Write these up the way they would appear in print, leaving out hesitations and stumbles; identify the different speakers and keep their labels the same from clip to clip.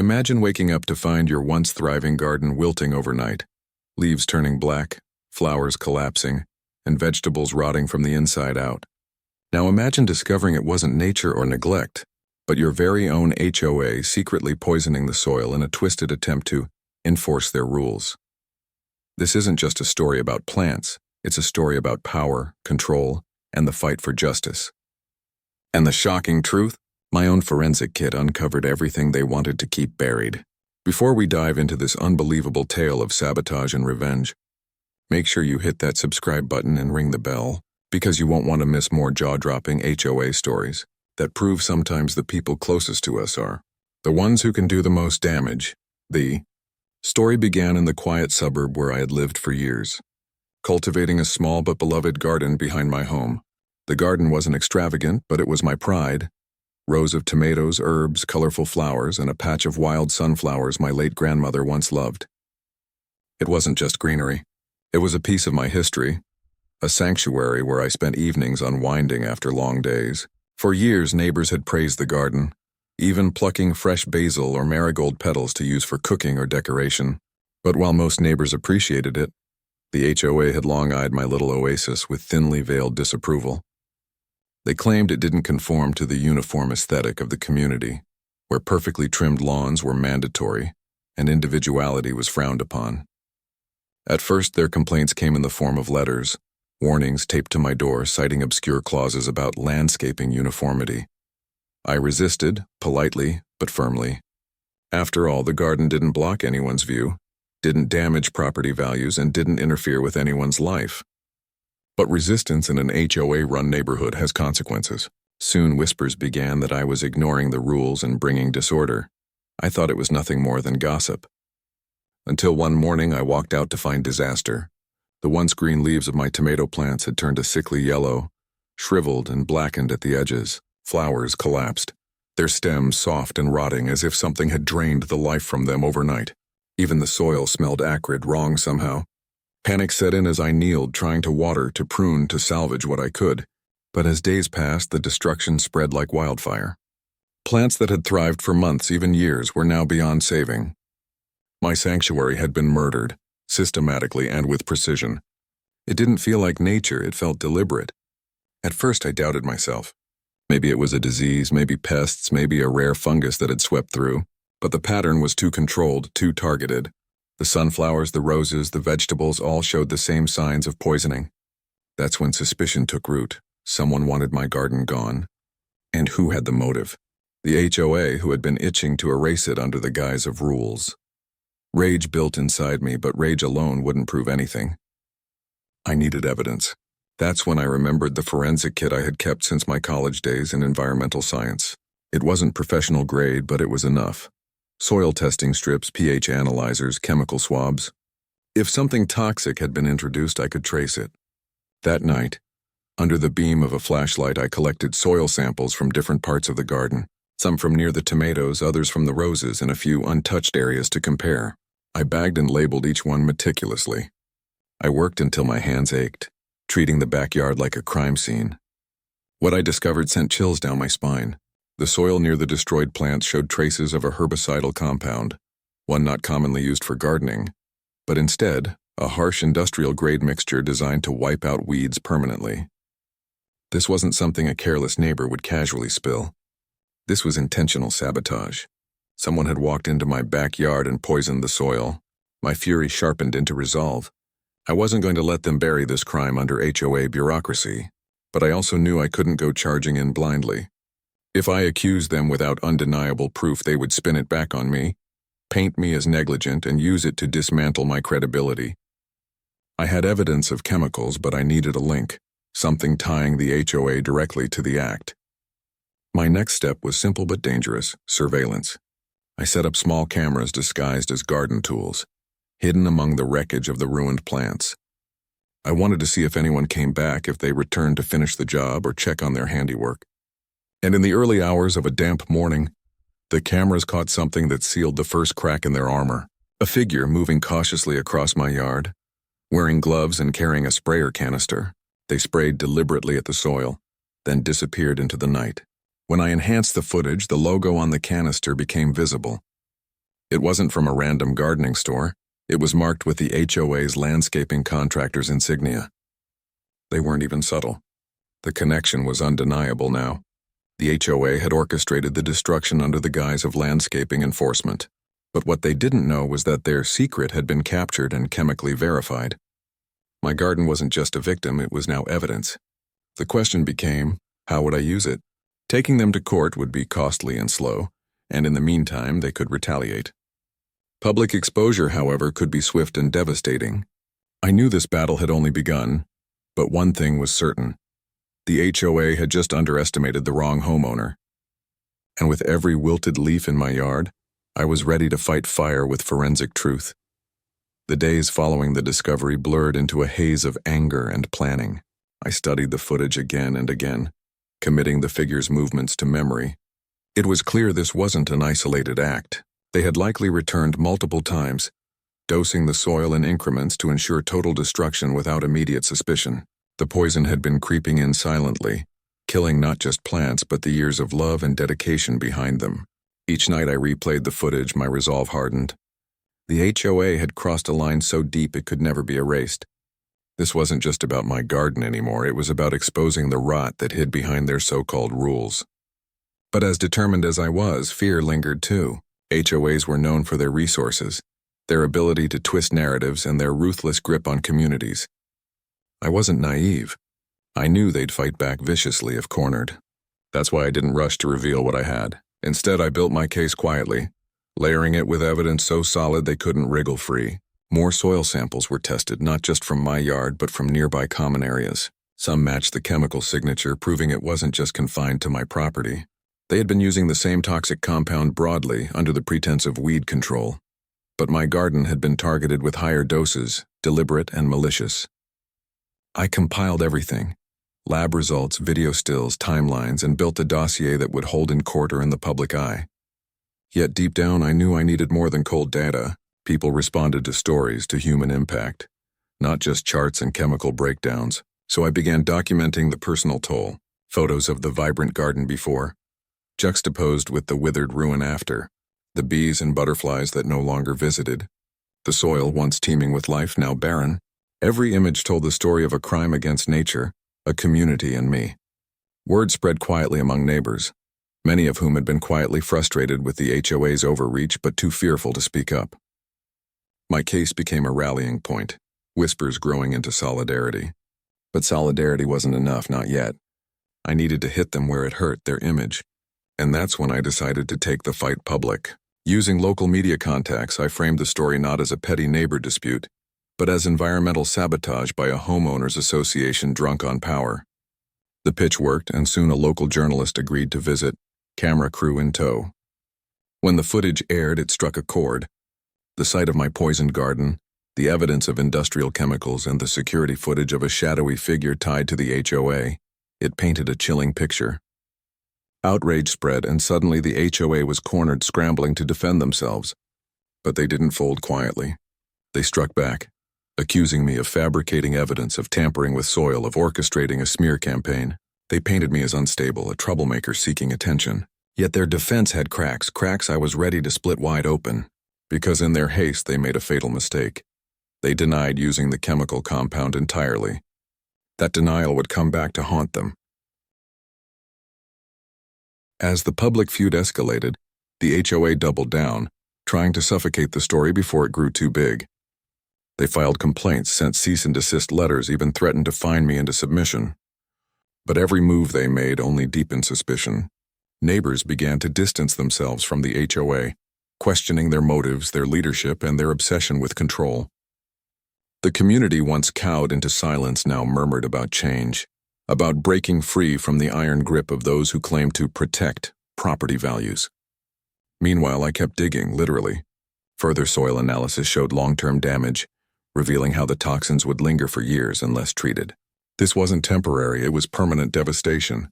Speaker 1: Imagine waking up to find your once thriving garden wilting overnight, leaves turning black, flowers collapsing, and vegetables rotting from the inside out. Now imagine discovering it wasn't nature or neglect, but your very own HOA secretly poisoning the soil in a twisted attempt to enforce their rules. This isn't just a story about plants, it's a story about power, control, and the fight for justice. And the shocking truth? My own forensic kit uncovered everything they wanted to keep buried. Before we dive into this unbelievable tale of sabotage and revenge, make sure you hit that subscribe button and ring the bell, because you won't want to miss more jaw-dropping HOA stories that prove sometimes the people closest to us are the ones who can do the most damage. The story began in the quiet suburb where I had lived for years, cultivating a small but beloved garden behind my home. The garden wasn't extravagant, but it was my pride. Rows of tomatoes, herbs, colorful flowers, and a patch of wild sunflowers my late grandmother once loved. It wasn't just greenery. It was a piece of my history, a sanctuary where I spent evenings unwinding after long days. For years, neighbors had praised the garden, even plucking fresh basil or marigold petals to use for cooking or decoration. But while most neighbors appreciated it, the HOA had long eyed my little oasis with thinly veiled disapproval. They claimed it didn't conform to the uniform aesthetic of the community, where perfectly trimmed lawns were mandatory and individuality was frowned upon. At first, their complaints came in the form of letters, warnings taped to my door citing obscure clauses about landscaping uniformity. I resisted, politely but firmly. After all, the garden didn't block anyone's view, didn't damage property values, and didn't interfere with anyone's life. But resistance in an HOA-run neighborhood has consequences. Soon whispers began that I was ignoring the rules and bringing disorder. I thought it was nothing more than gossip. Until one morning I walked out to find disaster. The once green leaves of my tomato plants had turned a sickly yellow, shriveled and blackened at the edges. Flowers collapsed, their stems soft and rotting as if something had drained the life from them overnight. Even the soil smelled acrid, wrong somehow. Panic set in as I kneeled, trying to water, to prune, to salvage what I could. But as days passed, the destruction spread like wildfire. Plants that had thrived for months, even years, were now beyond saving. My sanctuary had been murdered, systematically and with precision. It didn't feel like nature, it felt deliberate. At first I doubted myself. Maybe it was a disease, maybe pests, maybe a rare fungus that had swept through. But the pattern was too controlled, too targeted. The sunflowers, the roses, the vegetables all showed the same signs of poisoning. That's when suspicion took root. Someone wanted my garden gone. And who had the motive? The HOA, who had been itching to erase it under the guise of rules. Rage built inside me, but rage alone wouldn't prove anything. I needed evidence. That's when I remembered the forensic kit I had kept since my college days in environmental science. It wasn't professional grade, but it was enough. Soil testing strips, pH analyzers, chemical swabs. If something toxic had been introduced, I could trace it. That night, under the beam of a flashlight, I collected soil samples from different parts of the garden, some from near the tomatoes, others from the roses, and a few untouched areas to compare. I bagged and labeled each one meticulously. I worked until my hands ached, treating the backyard like a crime scene. What I discovered sent chills down my spine. The soil near the destroyed plants showed traces of a herbicidal compound, one not commonly used for gardening, but instead, a harsh industrial-grade mixture designed to wipe out weeds permanently. This wasn't something a careless neighbor would casually spill. This was intentional sabotage. Someone had walked into my backyard and poisoned the soil. My fury sharpened into resolve. I wasn't going to let them bury this crime under HOA bureaucracy, but I also knew I couldn't go charging in blindly. If I accused them without undeniable proof, they would spin it back on me, paint me as negligent, and use it to dismantle my credibility. I had evidence of chemicals, but I needed a link, something tying the HOA directly to the act. My next step was simple but dangerous: surveillance. I set up small cameras disguised as garden tools, hidden among the wreckage of the ruined plants. I wanted to see if anyone came back, if they returned to finish the job or check on their handiwork. And in the early hours of a damp morning, the cameras caught something that sealed the first crack in their armor. A figure moving cautiously across my yard. Wearing gloves and carrying a sprayer canister, they sprayed deliberately at the soil, then disappeared into the night. When I enhanced the footage, the logo on the canister became visible. It wasn't from a random gardening store. It was marked with the HOA's landscaping contractor's insignia. They weren't even subtle. The connection was undeniable now. The HOA had orchestrated the destruction under the guise of landscaping enforcement. But what they didn't know was that their secret had been captured and chemically verified. My garden wasn't just a victim, it was now evidence. The question became, how would I use it? Taking them to court would be costly and slow, and in the meantime they could retaliate. Public exposure, however, could be swift and devastating. I knew this battle had only begun, but one thing was certain. The HOA had just underestimated the wrong homeowner. And with every wilted leaf in my yard, I was ready to fight fire with forensic truth. The days following the discovery blurred into a haze of anger and planning. I studied the footage again and again, committing the figure's movements to memory. It was clear this wasn't an isolated act. They had likely returned multiple times, dosing the soil in increments to ensure total destruction without immediate suspicion. The poison had been creeping in silently, killing not just plants but the years of love and dedication behind them. Each night I replayed the footage, my resolve hardened. The HOA had crossed a line so deep it could never be erased. This wasn't just about my garden anymore, it was about exposing the rot that hid behind their so-called rules. But as determined as I was, fear lingered too. HOAs were known for their resources, their ability to twist narratives, and their ruthless grip on communities. I wasn't naive. I knew they'd fight back viciously if cornered. That's why I didn't rush to reveal what I had. Instead, I built my case quietly, layering it with evidence so solid they couldn't wriggle free. More soil samples were tested, not just from my yard, but from nearby common areas. Some matched the chemical signature, proving it wasn't just confined to my property. They had been using the same toxic compound broadly under the pretense of weed control. But my garden had been targeted with higher doses, deliberate and malicious. I compiled everything. Lab results, video stills, timelines, and built a dossier that would hold in court or in the public eye. Yet deep down I knew I needed more than cold data. People responded to stories, to human impact, not just charts and chemical breakdowns. So I began documenting the personal toll, photos of the vibrant garden before, juxtaposed with the withered ruin after, the bees and butterflies that no longer visited, the soil once teeming with life now barren. Every image told the story of a crime against nature, a community, and me. Word spread quietly among neighbors, many of whom had been quietly frustrated with the HOA's overreach but too fearful to speak up. My case became a rallying point, whispers growing into solidarity. But solidarity wasn't enough, not yet. I needed to hit them where it hurt, their image. And that's when I decided to take the fight public. Using local media contacts, I framed the story not as a petty neighbor dispute, but as environmental sabotage by a homeowners association drunk on power. The pitch worked, and soon a local journalist agreed to visit, camera crew in tow. When the footage aired, it struck a chord. The sight of my poisoned garden, the evidence of industrial chemicals, and the security footage of a shadowy figure tied to the HOA, it painted a chilling picture. Outrage spread, and suddenly the HOA was cornered, scrambling to defend themselves. But they didn't fold quietly. They struck back, accusing me of fabricating evidence, of tampering with soil, of orchestrating a smear campaign. They painted me as unstable, a troublemaker seeking attention. Yet their defense had cracks I was ready to split wide open, because in their haste they made a fatal mistake. They denied using the chemical compound entirely. That denial would come back to haunt them. As the public feud escalated, the HOA doubled down, trying to suffocate the story before it grew too big. They filed complaints, sent cease and desist letters, even threatened to fine me into submission. But every move they made only deepened suspicion. Neighbors began to distance themselves from the HOA, questioning their motives, their leadership, and their obsession with control. The community, once cowed into silence, now murmured about change, about breaking free from the iron grip of those who claimed to protect property values. Meanwhile, I kept digging, literally. Further soil analysis showed long-term damage, revealing how the toxins would linger for years unless treated. This wasn't temporary, it was permanent devastation.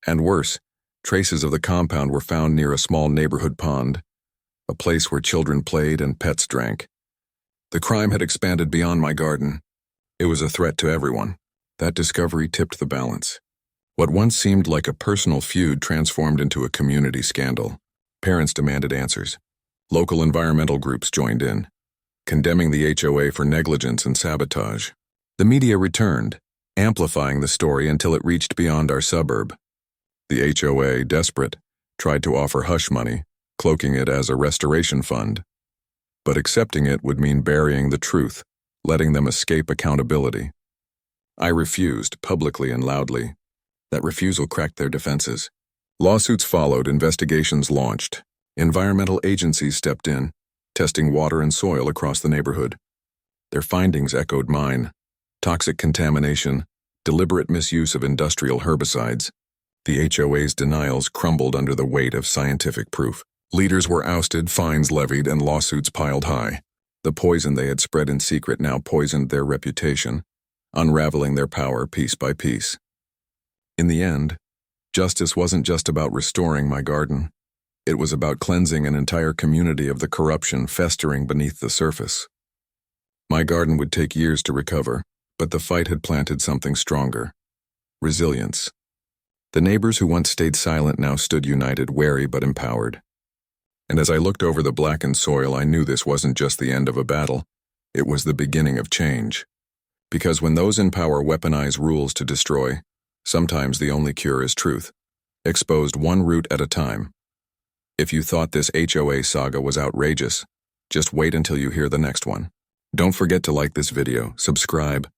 Speaker 1: And worse, traces of the compound were found near a small neighborhood pond, a place where children played and pets drank. The crime had expanded beyond my garden. It was a threat to everyone. That discovery tipped the balance. What once seemed like a personal feud transformed into a community scandal. Parents demanded answers. Local environmental groups joined in, condemning the HOA for negligence and sabotage. The media returned, amplifying the story until it reached beyond our suburb. The HOA, desperate, tried to offer hush money, cloaking it as a restoration fund. But accepting it would mean burying the truth, letting them escape accountability. I refused, publicly and loudly. That refusal cracked their defenses. Lawsuits followed, investigations launched. Environmental agencies stepped in, testing water and soil across the neighborhood. Their findings echoed mine: toxic contamination, deliberate misuse of industrial herbicides. The HOA's denials crumbled under the weight of scientific proof. Leaders were ousted, fines levied, and lawsuits piled high. The poison they had spread in secret now poisoned their reputation, unraveling their power piece by piece. In the end, justice wasn't just about restoring my garden. It was about cleansing an entire community of the corruption festering beneath the surface. My garden would take years to recover, but the fight had planted something stronger: resilience. The neighbors who once stayed silent now stood united, wary but empowered. And as I looked over the blackened soil, I knew this wasn't just the end of a battle. It was the beginning of change. Because when those in power weaponize rules to destroy, sometimes the only cure is truth, exposed one root at a time. If you thought this HOA saga was outrageous, just wait until you hear the next one. Don't forget to like this video, subscribe,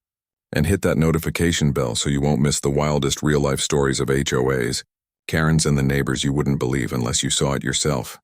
Speaker 1: and hit that notification bell so you won't miss the wildest real-life stories of HOAs, Karens, and the neighbors you wouldn't believe unless you saw it yourself.